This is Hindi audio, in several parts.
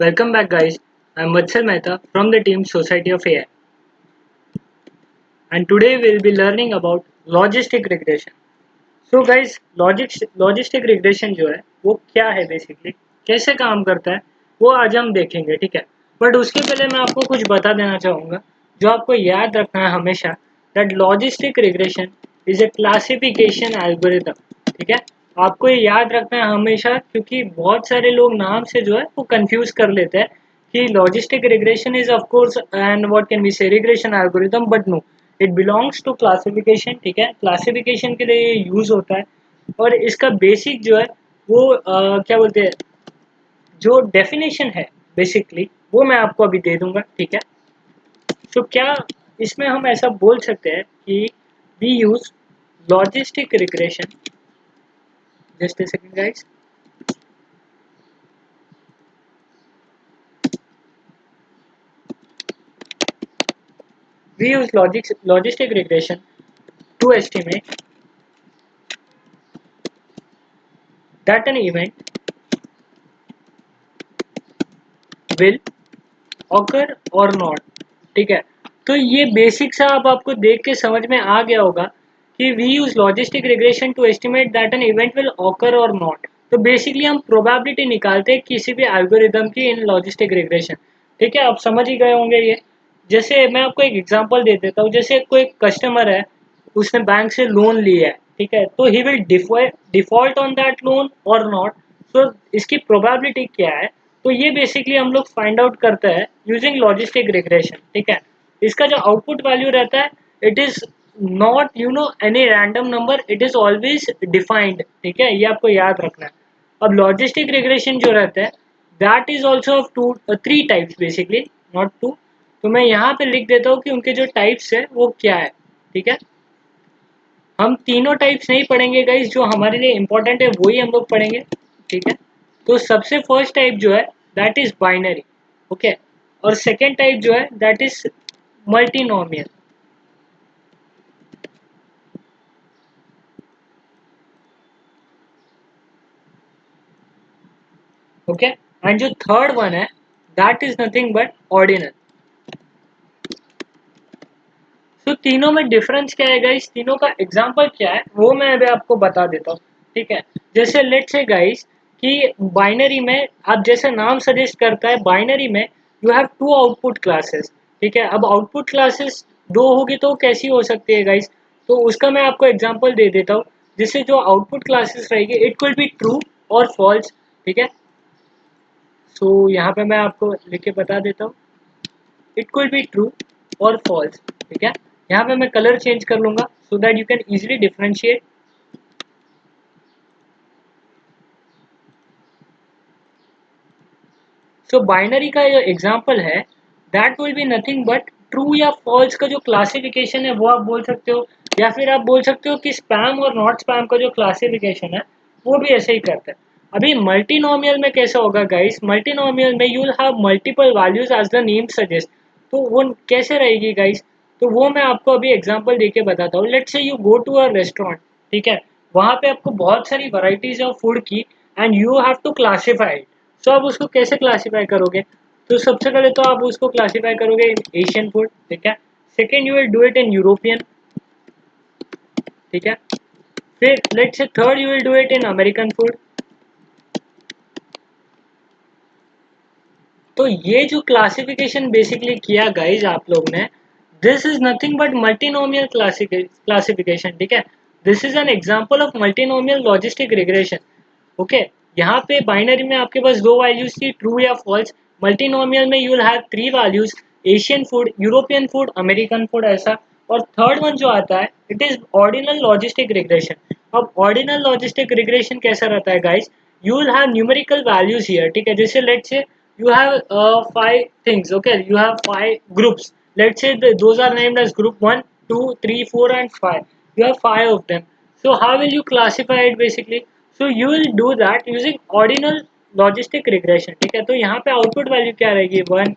Welcome back, guys. I'm Vatsal Mehta from the team Society of AI, and today we'll be learning about logistic regression. So, guys, logistic regression जो है वो क्या है बेसिकली, कैसे काम करता है वो आज हम देखेंगे, ठीक है। बट उसके पहले मैं आपको कुछ बता देना चाहूँगा जो आपको याद रखना है हमेशा, that logistic regression is a classification algorithm, ठीक है। आपको ये याद रखना है हमेशा, क्योंकि बहुत सारे लोग नाम से जो है वो कंफ्यूज कर लेते हैं कि logistic regression is of course and what can be say regression algorithm, but no, it belongs to classification, ठीक है। क्लासिफिकेशन के लिए ये यूज होता है और इसका बेसिक जो है वो क्या बोलते हैं, जो डेफिनेशन है बेसिकली वो मैं आपको अभी दे दूंगा, ठीक है। तो क्या इसमें हम ऐसा बोल सकते हैं कि we use logistic regression, just a second guys, we use logistic regression to estimate that an event will occur or not, ठीक है। तो ये बेसिक सा अब आपको देख के समझ में आ गया होगा कि we use logistic regression to estimate that an event will occur और नॉट। तो बेसिकली हम प्रोबेबिलिटी निकालते हैं किसी भी एल्गोरिदम की इन लॉजिस्टिक रिग्रेशन, ठीक है। आप समझ ही गए होंगे ये। जैसे मैं आपको एक एग्जांपल दे देता हूँ, जैसे कोई कस्टमर है, उसने बैंक से लोन लिया है, ठीक है, तो he will default on that loan और नॉट। सो इसकी प्रोबेबिलिटी क्या है, तो ये बेसिकली हम लोग फाइंड आउट करते हैं यूजिंग लॉजिस्टिक रिग्रेशन, ठीक है। इसका जो आउटपुट वैल्यू रहता है, it is not any random number, it is always defined, ठीक है। ये आपको याद रखना है। अब लॉजिस्टिक रिग्रेशन जो रहता है, that is also of two three types basically, not two. तो मैं यहाँ पे लिख देता हूँ कि उनके जो टाइप्स है वो क्या है, ठीक है। हम तीनों टाइप्स नहीं पढ़ेंगे गाइस, जो हमारे लिए इंपॉर्टेंट है वही हम लोग पढ़ेंगे, ठीक है। तो सबसे फर्स्ट टाइप जो है दैट इज बाइनरी, ओके। और सेकेंड टाइप जो है that is multinomial, okay. And जो थर्ड वन है that is nothing but ordinal. तो तीनों में डिफरेंस क्या है गाइस, तीनों का एग्जांपल क्या है वो मैं अभी आपको बता देता हूँ, ठीक है। जैसे लेट्स से गाइस कि बाइनरी में, आप जैसे नाम सजेस्ट करता है, बाइनरी में you have two output classes, ठीक है। अब आउटपुट क्लासेस दो होगी तो कैसी हो सकती है गाइस, तो उसका मैं आपको एग्जांपल दे देता हूँ। जिससे जो आउटपुट क्लासेस रहेगी इट विल बी ट्रू और फॉल्स, ठीक है। सो यहाँ पे मैं आपको लिख के बता देता हूँ, इट विल बी ट्रू और फॉल्स, ठीक है। यहाँ पे मैं कलर चेंज कर लूंगा so that you can easily differentiate. So binary का जो एग्जांपल है that will be nothing but true या फॉल्स का जो क्लासिफिकेशन है वो आप बोल सकते हो, या फिर आप बोल सकते हो कि स्पैम और नॉट स्पैम का जो क्लासिफिकेशन है वो भी ऐसे ही करता है। अभी मल्टीनोमियल में कैसा होगा गाइस, मल्टीनोमियल में you will have multiple values as the name suggest. तो वो कैसे रहेगी गाइस, तो वो मैं आपको अभी एग्जांपल देके बताता हूँ। Let's say you go to a restaurant, ठीक है। वहाँ पे आपको बहुत सारी वैरायटीज ऑफ फूड की, and you have to classify. तो आप उसको कैसे क्लासीफाई करोगे, तो सबसे पहले तो आप उसको क्लासीफाई करोगे इन एशियन फूड, ठीक है। Second you will do it in European, ठीक है। फिर let's say third you will do it in American food. तो ये जो क्लासिफिकेशन बेसिकली किया गाइज आप लोग ने, this is nothing but multinomial classification, ठीक है। This is an example of multinomial logistic regression, okay. यहाँ पे बाइनरी में आपके पास दो वैल्यूज थी, ट्रू या फॉल्स। मल्टीनोमियल में you will have three values, Asian food, European food, American food, ऐसा। और थर्ड वन जो आता है it is ordinal logistic regression. अब ऑर्डिनल लॉजिस्टिक रिग्रेशन कैसा रहता है guys, you will have numerical values here, ठीक है। जैसे let's say you have five things, okay, you have five groups. Let's say those are named as group 1, 2, 3, 4 and 5. You have five of them. So how will you classify it basically, so you will do that using ordinal logistic regression, ठीक है। तो यहाँ पे आउटपुट वैल्यू क्या रहेगी, 1,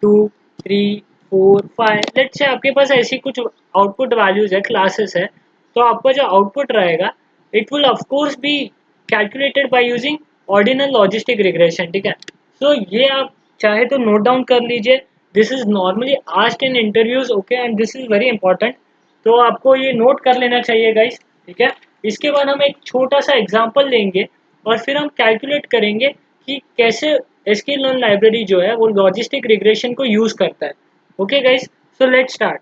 2, 3, 4, 5। लेट्स से आपके पास ऐसी कुछ आउटपुट वैल्यूज है, क्लासेस है। तो आपका जो आउटपुट रहेगा it will of course be calculated by using ordinal logistic regression, ठीक है। सो ये आप चाहे तो नोट डाउन कर लीजिए, this is normally asked in interviews, okay, and this is very important, तो आपको ये नोट कर लेना चाहिए गाइस, ठीक है। इसके बाद हम एक छोटा सा एग्जांपल लेंगे और फिर हम कैलकुलेट करेंगे कि कैसे sklearn लाइब्रेरी जो है वो लॉजिस्टिक रिग्रेशन को यूज करता है। Okay guys, so let's start.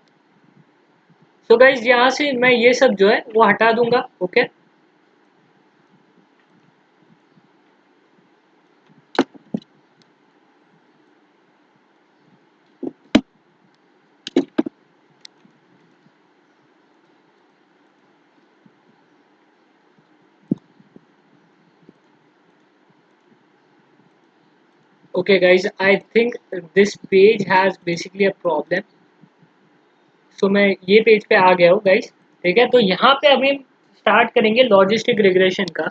So guys यहाँ से मैं ये सब जो है वो हटा दूंगा, okay. Okay guys, I think this page has basically a problem. So मैं ये पेज पे आ गया हूँ गाइस, ठीक है। तो यहाँ पे अभी हम स्टार्ट करेंगे लॉजिस्टिक रिग्रेशन का।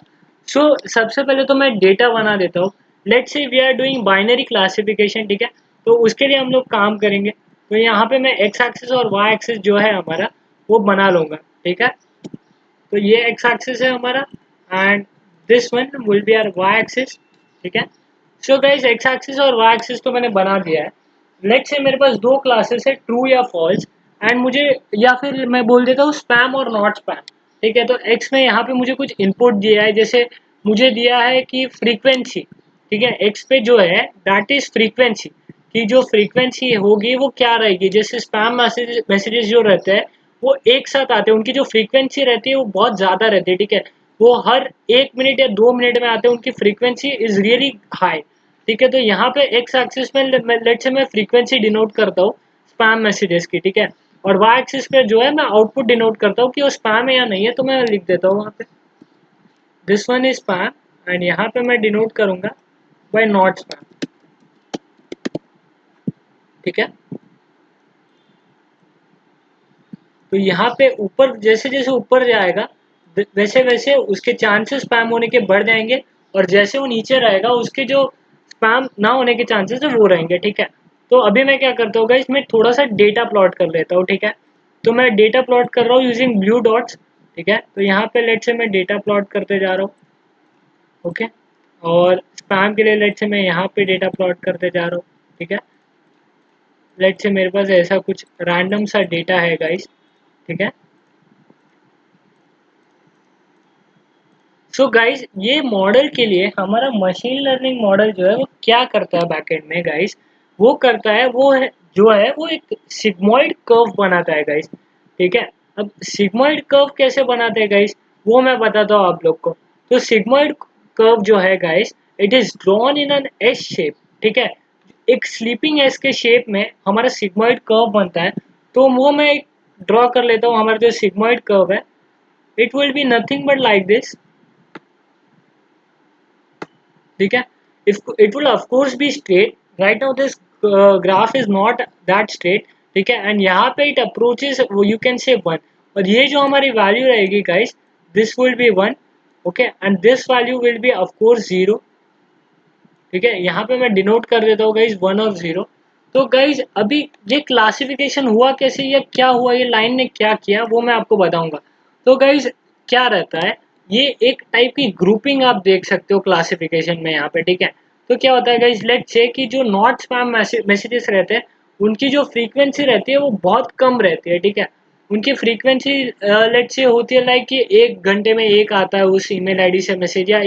सो सबसे पहले तो मैं डेटा बना देता हूँ। Let's say we are doing binary classification, ठीक है। तो उसके लिए हम लोग काम करेंगे। तो यहाँ पे मैं एक्स एक्सिस और वाई एक्सिस जो है हमारा वो बना लूँगा, ठीक है। तो ये एक्स एक्सिस है हमारा and this one will be our Y axis, ठीक है। सो गाइस एक्स एक्सिस और वाई एक्सिस तो मैंने बना दिया है। लेट्स से मेरे पास दो क्लासेस है, ट्रू या फॉल्स, एंड मुझे, या फिर मैं बोल देता हूँ स्पैम और नॉट स्पैम, ठीक है। तो एक्स में यहाँ पे मुझे कुछ इनपुट दिया है, जैसे मुझे दिया है कि फ्रीक्वेंसी, ठीक है। एक्स पे जो है दैट इज फ्रीक्वेंसी, कि जो फ्रीक्वेंसी होगी वो क्या रहेगी। जैसे स्पैम मैसेजेस जो रहते हैं वो एक साथ आते हैं, उनकी जो फ्रीक्वेंसी रहती है वो बहुत ज़्यादा रहती है, ठीक है। वो हर 1 मिनट या 2 मिनट में आते हैं, उनकी फ्रीक्वेंसी इज रियली हाई, ठीक है। तो यहाँ पे एक्स एक्सिस में लेट से मैं फ्रीक्वेंसी डिनोट करता हूँ स्पैम मैसेजेस की, ठीक है। और वाई एक्सिस पे जो है मैं आउटपुट डिनोट करता हूँ कि वो स्पैम है या नहीं है, तो मैं लिख देता हूँ वहाँ पे this one is spam, and यहाँ पे मैं डिनोट करूँगा बाय नॉट स्पैम, ठीक है। तो यहाँ पे ऊपर जैसे जैसे ऊपर जाएगा वैसे वैसे उसके चांसेस स्पैम होने के बढ़ जाएंगे, और जैसे वो नीचे रहेगा उसके जो स्पैम ना होने के चांसेस है वो रहेंगे, ठीक है। तो अभी मैं क्या करता हूँ इसमें थोड़ा सा डेटा प्लॉट कर लेता हूँ, ठीक है। तो मैं डेटा प्लॉट कर रहा हूँ यूजिंग ब्लू डॉट्स, ठीक है। तो यहाँ पे लेट से मैं डेटा प्लॉट करते जा रहा हूँ, ओके। और स्पैम के लिए लेट से मैं यहाँ पे डेटा प्लॉट करते जा रहा हूँ, ठीक है। लेट से मेरे पास ऐसा कुछ रैंडम सा डेटा है गाइस, ठीक है। सो गाइस ये मॉडल के लिए हमारा मशीन लर्निंग मॉडल जो है वो क्या करता है बैकएंड में गाइस, वो करता है वो है जो है वो एक सिग्मॉइड कर्व बनाता है गाइस, ठीक है। अब सिग्मॉइड कर्व कैसे बनाते हैं गाइस वो मैं बताता हूँ आप लोग को। तो सिग्मॉइड कर्व जो है guys it is drawn in an S shape, ठीक है। एक स्लीपिंग एस के शेप में हमारा सिग्मॉइड कर्व बनता है। तो वो मैं ड्रॉ कर लेता हूँ, हमारा जो सिग्मॉइड कर्व है it will be nothing but like this, ठीक है। if it will of course be straight, right now this graph is not that straight, ठीक है। एंड यहाँ पे it approaches you can say 1, और ये जो हमारी वैल्यू रहेगी guys this will be 1, okay, and this value will be of course 0, ठीक है। यहाँ पे मैं डिनोट कर देता हूँ गाइज 1 और 0। तो गाइज अभी ये क्लासिफिकेशन हुआ कैसे या क्या हुआ, ये लाइन ने क्या किया वो मैं आपको बताऊंगा। तो गाइज क्या रहता है, ये एक टाइप की ग्रुपिंग आप देख सकते हो क्लासिफिकेशन में यहाँ पे, ठीक है। तो क्या होता है गाइज लेट्स से कि जो नॉट स्पैम मैसेजेस रहते हैं उनकी जो फ्रीक्वेंसी रहती है वो बहुत कम रहती है, ठीक है। उनकी फ्रीक्वेंसी लेट्स से होती है लाइक कि 1 घंटे में एक आता है उस ईमेल आईडी से मैसेज, या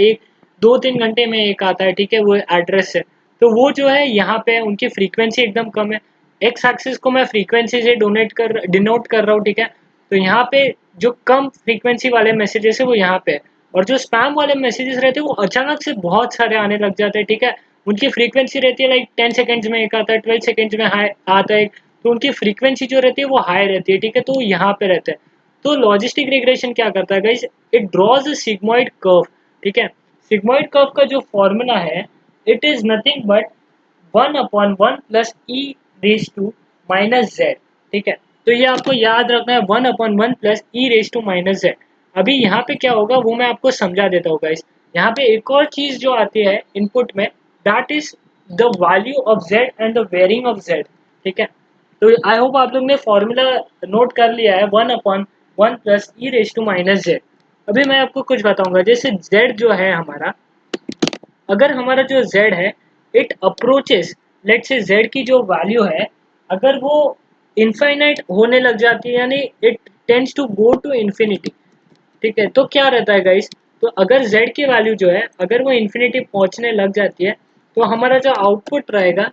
2-3 घंटे में एक आता है, ठीक है, वो एड्रेस से। तो वो जो है यहाँ पे उनकी फ्रीक्वेंसी एकदम कम है। एक्स एक्सिस को मैं फ्रीक्वेंसी से डिनोट कर रहा हूँ, ठीक है। तो यहाँ पे जो कम फ्रीक्वेंसी वाले मैसेजेस है वो यहाँ पे है, और जो स्पैम वाले मैसेजेस रहते हैं वो अचानक से बहुत सारे आने लग जाते हैं, ठीक है। उनकी फ्रीक्वेंसी रहती है लाइक 10 सेकेंड्स में एक आता है, 12 सेकेंड्स में हाई आता है, तो उनकी फ्रीक्वेंसी जो रहती है वो हाई रहती है, ठीक है। तो यहाँ पे रहता है। तो लॉजिस्टिक रिग्रेशन क्या करता है guys, it draws a sigmoid curve, ठीक है। सिग्मॉइड कर्व का जो फॉर्मूला है it is nothing but 1/1 plus e raise to minus z, ठीक है। तो ये आपको याद रखना है 1/1 plus e raise to minus z. अभी यहाँ पे क्या होगा वो मैं आपको समझा देता हूँ गाइस। यहाँ पे एक और चीज जो आती है इनपुट में that is the value of z and the varying of z, ठीक है। तो आई होप आप लोग ने फॉर्मूला नोट कर लिया है 1/1 plus e raise to minus z. अभी मैं आपको कुछ बताऊंगा, जैसे z जो है हमारा, अगर हमारा जो z है it approaches let's say z की जो वैल्यू है अगर वो इनफाइनाइट होने लग जाती है, यानी it tends to go to infinity, ठीक है, तो क्या रहता है गाइस, तो अगर z की वैल्यू जो है अगर वो इन्फिनिटी पहुंचने लग जाती है तो हमारा जो आउटपुट रहेगा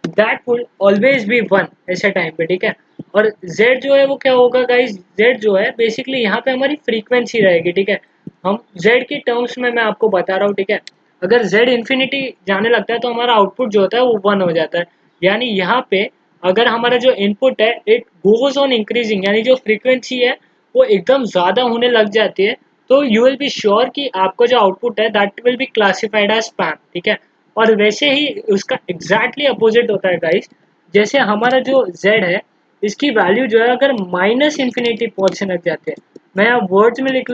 that will always be one ऐसे टाइम पे, ठीक है। और z जो है वो क्या होगा गाइस, z जो है बेसिकली यहाँ पे हमारी फ्रीक्वेंसी रहेगी, ठीक है। हम z के टर्म्स में मैं आपको बता रहा हूँ, ठीक है। अगर z इन्फिनिटी जाने लगता है तो हमारा आउटपुट जो होता है वो वन हो जाता है, यानी यहाँ पे अगर हमारा जो इनपुट है इट गोज ऑन इंक्रीजिंग, यानी जो फ्रीक्वेंसी है वो एकदम ज़्यादा होने लग जाती है, तो यू विल बी श्योर कि आपका जो आउटपुट है that will be classified as spam, ठीक है। और वैसे ही उसका एग्जैक्टली अपोजिट होता है गाइस, जैसे हमारा जो z है इसकी वैल्यू जो है अगर माइनस इन्फिनिटी पहुंचने लग जाते हैं, मैं अब वर्ड्स में लिख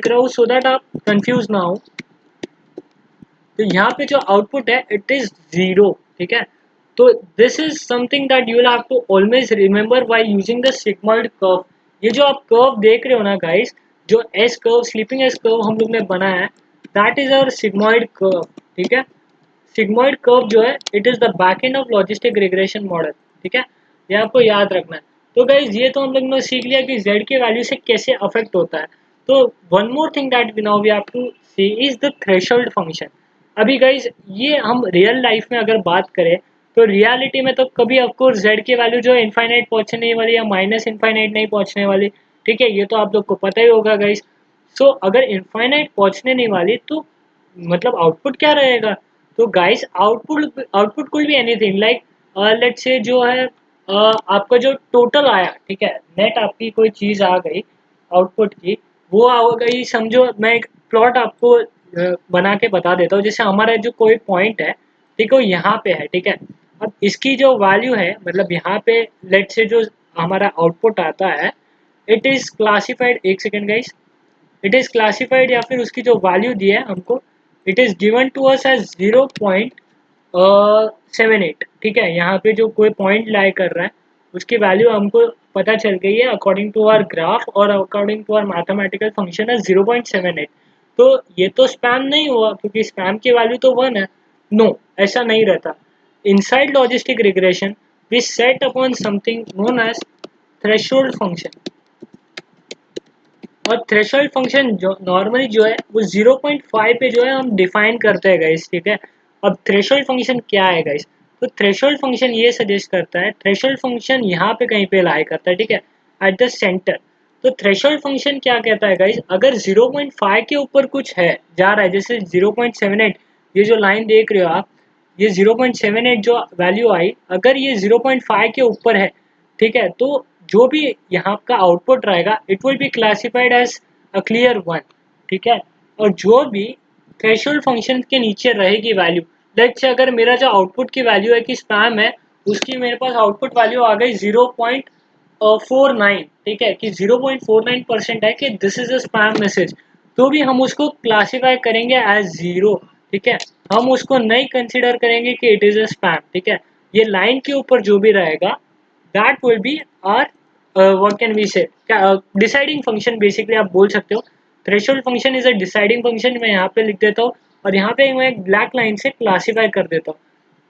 रहा हूँ सो दैट आप कंफ्यूज ना हो, तो यहाँ पे जो आउटपुट है इट इज जीरो, ठीक है। तो this is something that you will have to always remember while using the sigmoid curve. ये जो आप कर्व देख रहे हो ना गाइस, जो S curve, sleeping S curve हम लोग ने बनाया है, that is our sigmoid curve, ठीक है। सिग्मॉइड कर्व जो है it is the back end of logistic regression model, ठीक है, ये आपको याद रखना है। तो गाइज ये तो हम लोग ने सीख लिया कि z के वैल्यू से कैसे अफेक्ट होता है। तो one more thing that now we have to see is the threshold function. अभी गाइज ये हम रियल लाइफ में अगर बात करें तो रियलिटी में तो कभी ऑफकोर्स z की वैल्यू जो है इनफाइनाइट पहुंचने वाली या माइनस इनफाइनाइट नहीं पहुंचने वाली, ठीक है, ये तो आप लोग को पता ही होगा गाइज। सो अगर इनफाइनाइट पहुंचने नहीं वाली तो मतलब आउटपुट क्या रहेगा, तो guys output could be anything like let's say जो है आपका जो टोटल आया, ठीक है, नेट आपकी कोई चीज आ गई आउटपुट की, वो आ गई, समझो मैं एक प्लॉट आपको बना के बता देता हूँ, जैसे हमारा जो कोई पॉइंट है, ठीक है, वो यहाँ पे है, ठीक है। अब इसकी जो वैल्यू है मतलब यहाँ पे लेट्स से जो हमारा आउटपुट आता है इट इज क्लासिफाइड, एक second guys, it is classified या फिर उसकी जो वैल्यू दी है हमको it is given to us as 0.78, ठीक है। यहाँ पे जो कोई पॉइंट लाई कर रहा है उसकी वैल्यू हमको पता चल गई है अकॉर्डिंग टू आवर ग्राफ और according to our mathematical function है 0.78। तो ये तो स्पैम नहीं हुआ क्योंकि स्पैम की वैल्यू तो वन है, नो, ऐसा नहीं रहता। Inside logistic regression we set upon something known as threshold function, और थ्रेशोल्ड फंक्शन जो नॉर्मली जो है वो 0.5 पे जो है हम डिफाइन करते हैं गाइस, ठीक है। अब थ्रेशोल्ड फंक्शन क्या है गाइस, तो थ्रेशोल्ड फंक्शन ये सजेस्ट करता है, थ्रेशोल्ड फंक्शन यहाँ पे कहीं पे लाई करता है, ठीक है, एट द सेंटर। तो थ्रेशोल्ड फंक्शन क्या कहता है गाइस, अगर 0.5 के ऊपर कुछ है जा रहा है, जैसे 0.78, ये जो लाइन देख रहे हो आप, ये 0.78 जो वैल्यू आई अगर ये 0.5 के ऊपर है, ठीक है, तो जो भी यहाँ का आउटपुट रहेगा it will be classified as a clear one, ठीक है। और जो भी थ्रेशोल्ड फंक्शन के नीचे रहेगी वैल्यू, लेट्स से अगर मेरा जो आउटपुट की वैल्यू है कि स्पैम है, उसकी मेरे पास आउटपुट वैल्यू आ गई 0.49, ठीक है, कि 0.49% है कि this is a spam message, तो भी हम उसको क्लासीफाई करेंगे एज जीरो, ठीक है। हम उसको नहीं कंसिडर करेंगे कि इट इज अ स्पैम, ठीक है। ये लाइन के ऊपर जो भी रहेगा that will be our what can we say deciding function, basically आप बोल सकते हो threshold function is a deciding function. मैं यहाँ पे लिख देता हूँ और यहाँ पे मैं एक ब्लैक लाइन से क्लासीफाई कर देता हूँ,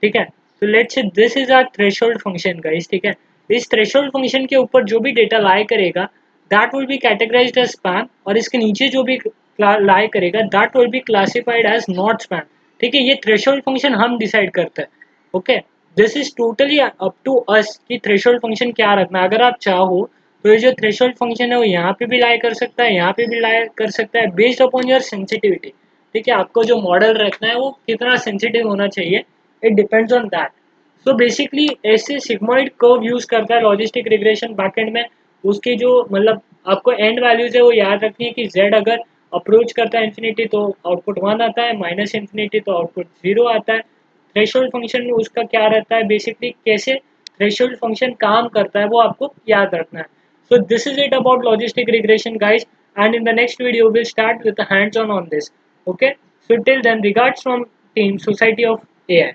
ठीक है। तो let's say this is our threshold function guys, ठीक है। इस थ्रेशोल्ड फंक्शन के ऊपर जो भी डेटा लाई करेगा that will be categorised as spam, और इसके नीचे जो भी लाई करेगा that will be classified as not spam, ठीक है। ये थ्रेशोल्ड फंक्शन हम डिसाइड करते हैं, okay. This is totally up to us कि थ्रेशोल्ड फंक्शन क्या रखना है। अगर आप चाहो तो ये जो थ्रेशोल्ड फंक्शन है वो यहाँ पे भी लाई कर सकता है, यहाँ पे भी लाई कर सकता है, बेस्ड अपॉन योर सेंसिटिविटी, ठीक है। आपको जो मॉडल रखना है वो कितना सेंसिटिव होना चाहिए, it depends on that. So basically ऐसे सिग्मॉइड कर्व यूज करता है लॉजिस्टिक रिग्रेशन बैकएंड में। उसके जो मतलब आपको एंड वैल्यूज है वो याद रखनी है कि z अगर अप्रोच करता है इन्फिनिटी तो आउटपुट वन आता है, माइनस इन्फिनिटी तो आउटपुट जीरो आता है। थ्रेशोल्ड फंक्शन में उसका क्या रहता है, बेसिकली कैसे थ्रेशोल्ड फंक्शन काम करता है वो आपको याद रखना है। So this is it about logistic regression guys, and in the next video will start with the hands on this, okay. So till then, regards from team society of AI।